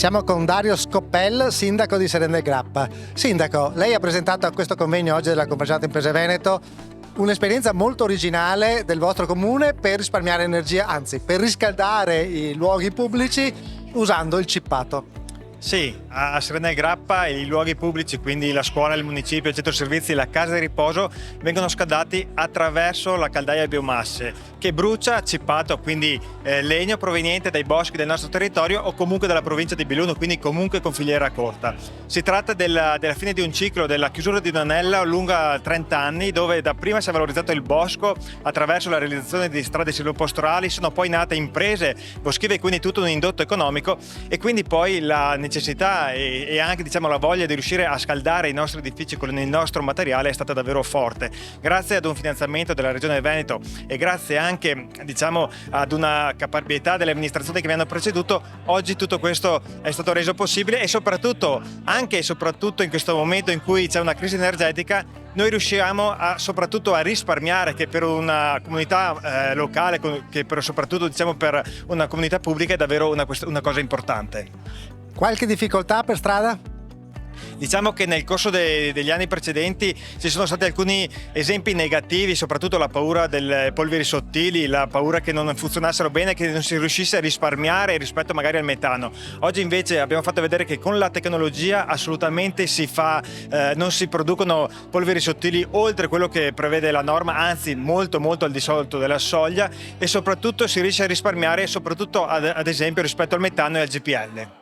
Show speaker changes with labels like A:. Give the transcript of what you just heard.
A: Siamo con Dario Scoppel, sindaco di Serenne Grappa. Sindaco, lei ha presentato a questo convegno oggi della Confederazione Imprese Veneto un'esperienza molto originale del vostro comune per risparmiare energia, anzi per riscaldare i luoghi pubblici usando il cippato.
B: Sì, a Serenne Grappa i luoghi pubblici, quindi la scuola, il municipio, il centro servizi, la casa di riposo, vengono scaldati attraverso la caldaia a biomasse che brucia cippato, quindi legno proveniente dai boschi del nostro territorio o comunque dalla provincia di Belluno, quindi comunque con filiera corta. Si tratta della fine di un ciclo, della chiusura di un anello lunga 30 anni, dove dapprima si è valorizzato il bosco attraverso la realizzazione di strade silvopastorali, sono poi nate imprese boschive, quindi tutto un indotto economico, e quindi poi la necessità e anche la voglia di riuscire a scaldare i nostri edifici con il nostro materiale è stata davvero forte. Grazie ad un finanziamento della Regione Veneto e grazie anche ad una caparbietà delle amministrazioni che mi hanno preceduto, oggi tutto questo è stato reso possibile, e soprattutto in questo momento in cui c'è una crisi energetica noi riusciamo soprattutto a risparmiare, che per una comunità locale, che soprattutto per una comunità pubblica è davvero una cosa importante.
A: Qualche difficoltà per strada?
B: Diciamo che nel corso degli anni precedenti ci sono stati alcuni esempi negativi, soprattutto la paura delle polveri sottili, la paura che non funzionassero bene, che non si riuscisse a risparmiare rispetto magari al metano. Oggi invece abbiamo fatto vedere che con la tecnologia assolutamente non si producono polveri sottili oltre quello che prevede la norma, anzi molto al di sotto della soglia, e soprattutto si riesce a risparmiare soprattutto ad esempio rispetto al metano e al GPL.